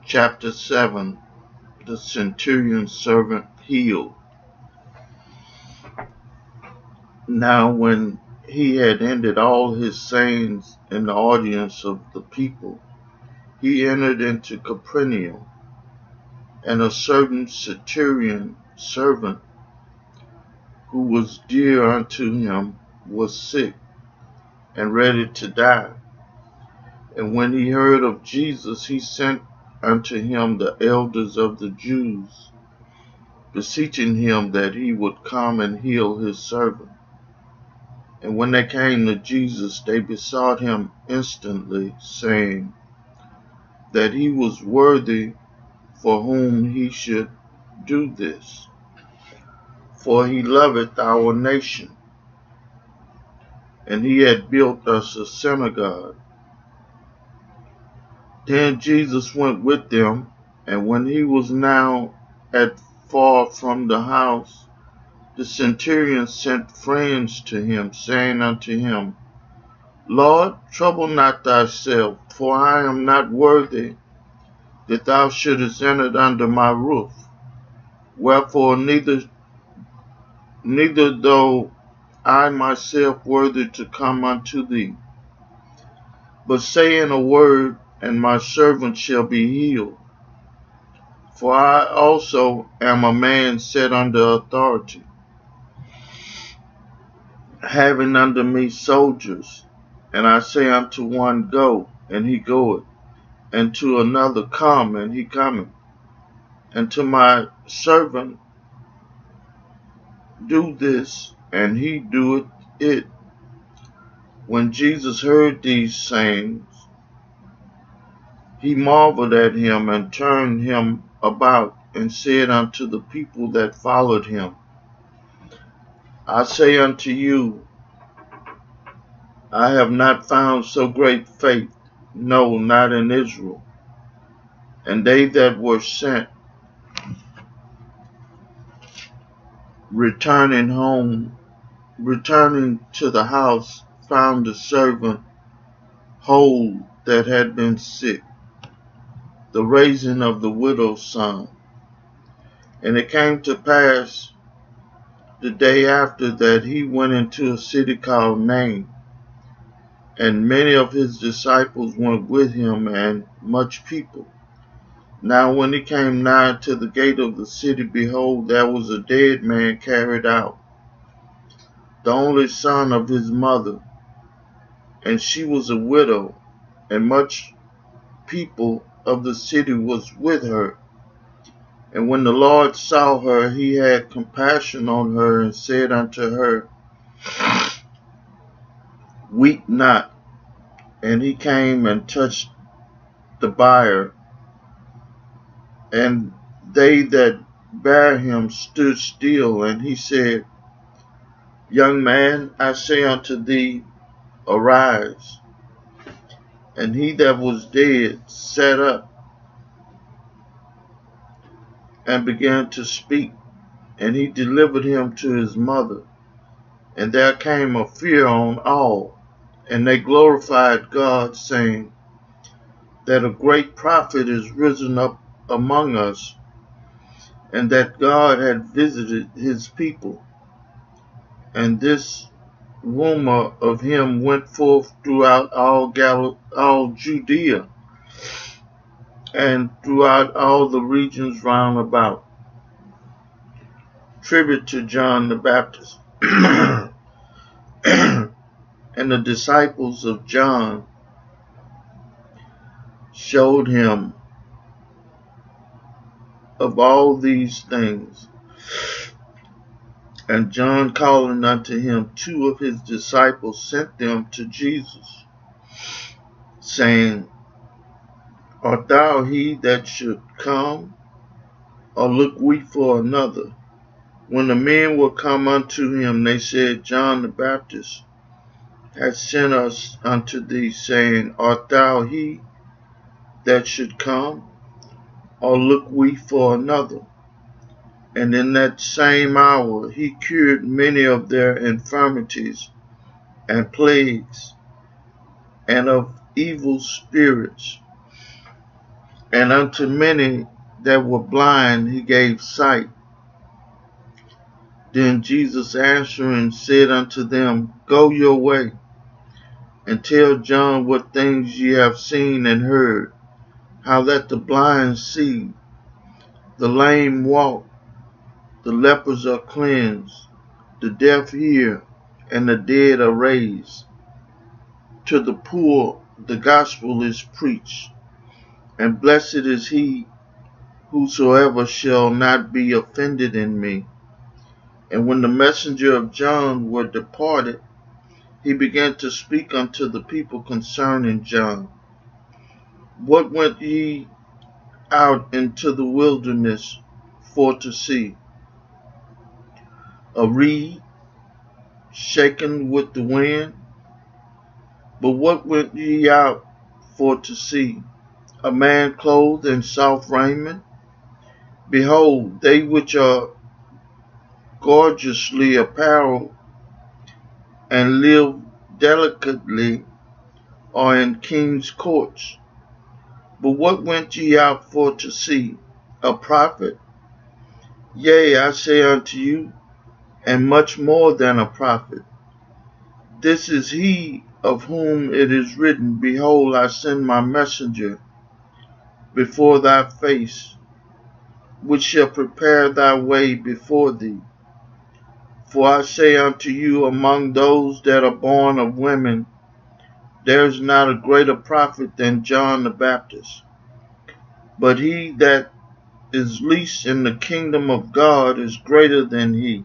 Chapter 7. The centurion's servant healed. Now when he had ended all his sayings in the audience of the people, he entered into Capernaum, and a certain centurion servant, who was dear unto him, was sick and ready to die. And when he heard of Jesus, he sent unto him the elders of the Jews, beseeching him that he would come and heal his servant. And when they came to Jesus, they besought him instantly, saying that he was worthy for whom he should do this, for he loveth our nation, and he had built us a synagogue. Then Jesus went with them, and when he was now at far from the house, the centurion sent friends to him, saying unto him, Lord, trouble not thyself, for I am not worthy that thou shouldest enter under my roof. Wherefore neither though I myself worthy to come unto thee, but say in a word, and my servant shall be healed. For I also am a man set under authority, having under me soldiers, and I say unto one, Go, and he goeth, and to another, Come, and he cometh, and to my servant, Do this, and he doeth it. When Jesus heard these sayings, he marveled at him, and turned him about, and said unto the people that followed him, I say unto you, I have not found so great faith, no, not in Israel. And they that were sent, returning to the house, found the servant whole that had been sick, the raising of the widow's son. And it came to pass the day after that he went into a city called Nain, and many of his disciples went with him, and much people. Now when he came nigh to the gate of the city, behold, there was a dead man carried out, the only son of his mother, and she was a widow, and much people of the city was with her. And when the Lord saw her, he had compassion on her, and said unto her, Weep not. And he came and touched the bier, and they that bare him stood still. And he said, Young man, I say unto thee, arise. And he that was dead sat up, and began to speak, and he delivered him to his mother. And there came a fear on all, and they glorified God, saying that a great prophet is risen up among us, and that God had visited his people. And this rumor of him went forth throughout all Judea, and throughout all the regions round about. Tribute to John the Baptist. And the disciples of John showed him of all these things. And John, calling unto him 2 of his disciples, sent them to Jesus, saying, Art thou he that should come, or look we for another? When the men were come unto him, they said, John the Baptist hath sent us unto thee, saying, Art thou he that should come, or look we for another? And in that same hour he cured many of their infirmities and plagues, and of evil spirits, and unto many that were blind he gave sight. Then Jesus answering said unto them, Go your way, and tell John what things ye have seen and heard, how that the blind see, the lame walk, the lepers are cleansed, the deaf hear, and the dead are raised. To the poor the gospel is preached, and blessed is he whosoever shall not be offended in me. And when the messenger of John were departed, he began to speak unto the people concerning John. What went ye out into the wilderness for to see? A reed shaken with the wind? But what went ye out for to see? A man clothed in soft raiment? Behold, they which are gorgeously apparelled and live delicately are in king's courts. But what went ye out for to see? A prophet? Yea, I say unto you, and much more than a prophet. This is he of whom it is written, Behold, I send my messenger before thy face, which shall prepare thy way before thee. For I say unto you, among those that are born of women, there is not a greater prophet than John the Baptist. But he that is least in the kingdom of God is greater than he.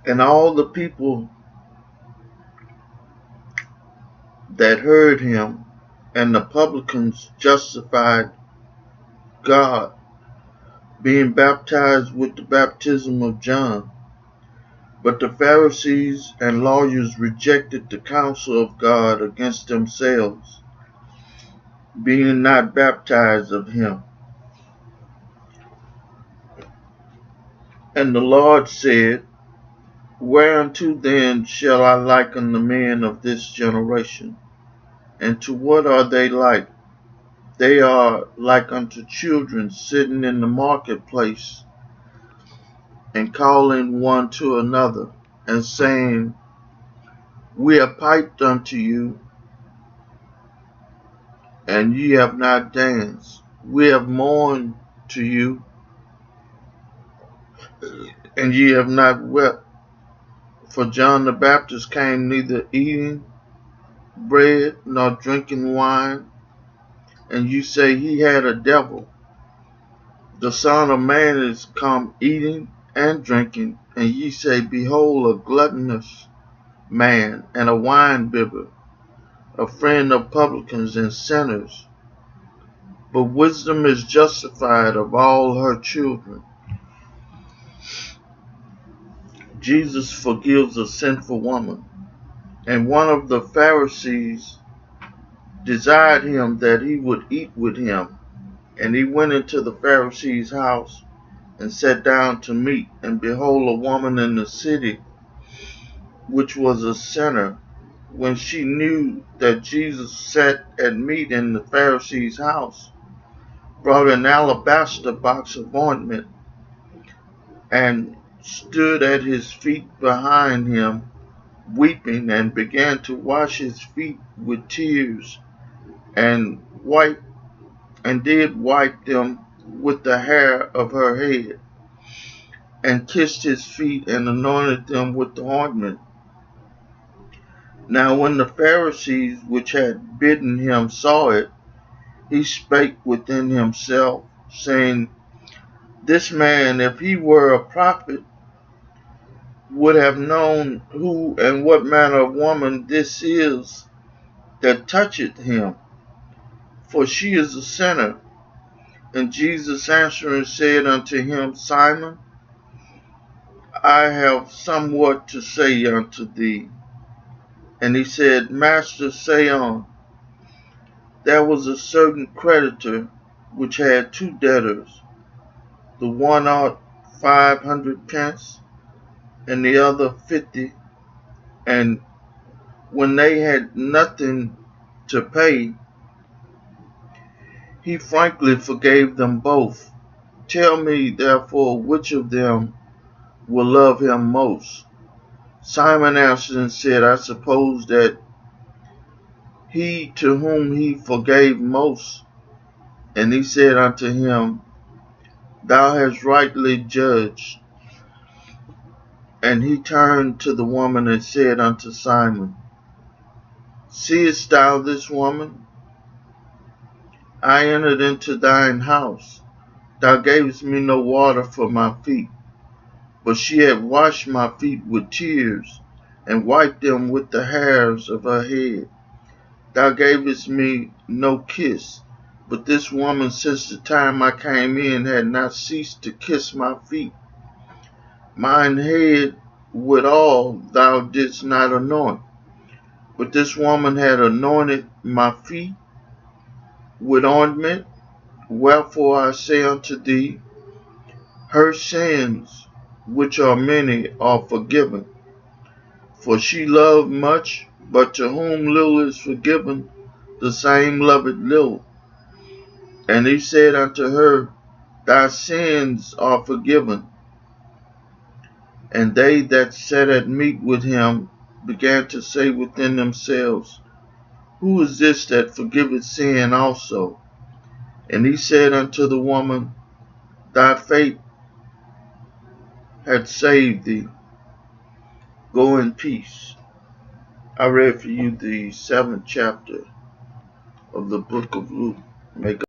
And all the people that heard him and the publicans justified God, being baptized with the baptism of John. But the Pharisees and lawyers rejected the counsel of God against themselves, being not baptized of him. And the Lord said, Whereunto then shall I liken the men of this generation? And to what are they like? They are like unto children sitting in the marketplace, and calling one to another, and saying, We have piped unto you, and ye have not danced. We have mourned to you, and ye have not wept. For John the Baptist came neither eating bread nor drinking wine, and you say he had a devil. The Son of Man is come eating and drinking, and ye say, Behold, a gluttonous man and a wine-bibber, a friend of publicans and sinners. But wisdom is justified of all her children. Jesus forgives a sinful woman. And one of the Pharisees desired him that he would eat with him. And he went into the Pharisee's house and sat down to meat. And behold, a woman in the city, which was a sinner, when she knew that Jesus sat at meat in the Pharisee's house, brought an alabaster box of ointment, and stood at his feet behind him, weeping, and began to wash his feet with tears, and did wipe them with the hair of her head, and kissed his feet, and anointed them with the ointment. Now when the Pharisees which had bidden him saw it, he spake within himself, saying, This man, if he were a prophet, would have known who and what manner of woman this is that toucheth him, for she is a sinner. And Jesus answering said unto him, Simon, I have somewhat to say unto thee. And he said, Master, say on. There was a certain creditor which had two debtors. The one ought 500 pence, and the other 50. And when they had nothing to pay, He frankly forgave them both. Tell me, therefore, which of them will love him most? Simon answered and said, I suppose that he to whom he forgave most. And he said unto him, Thou hast rightly judged. And he turned to the woman and said unto Simon, Seest thou this woman? I entered into thine house. Thou gavest me no water for my feet, but she had washed my feet with tears, and wiped them with the hairs of her head. Thou gavest me no kiss, but this woman since the time I came in had not ceased to kiss my feet. Mine head withal thou didst not anoint, but this woman had anointed my feet with ointment. Wherefore I say unto thee, her sins, which are many, are forgiven. For she loved much, but to whom little is forgiven, the same loveth little. And he said unto her, Thy sins are forgiven. And they that sat at meat with him began to say within themselves, Who is this that forgiveth sin also? And he said unto the woman, Thy faith hath saved thee. Go in peace. I read for you the 7th chapter of the book of Luke. May God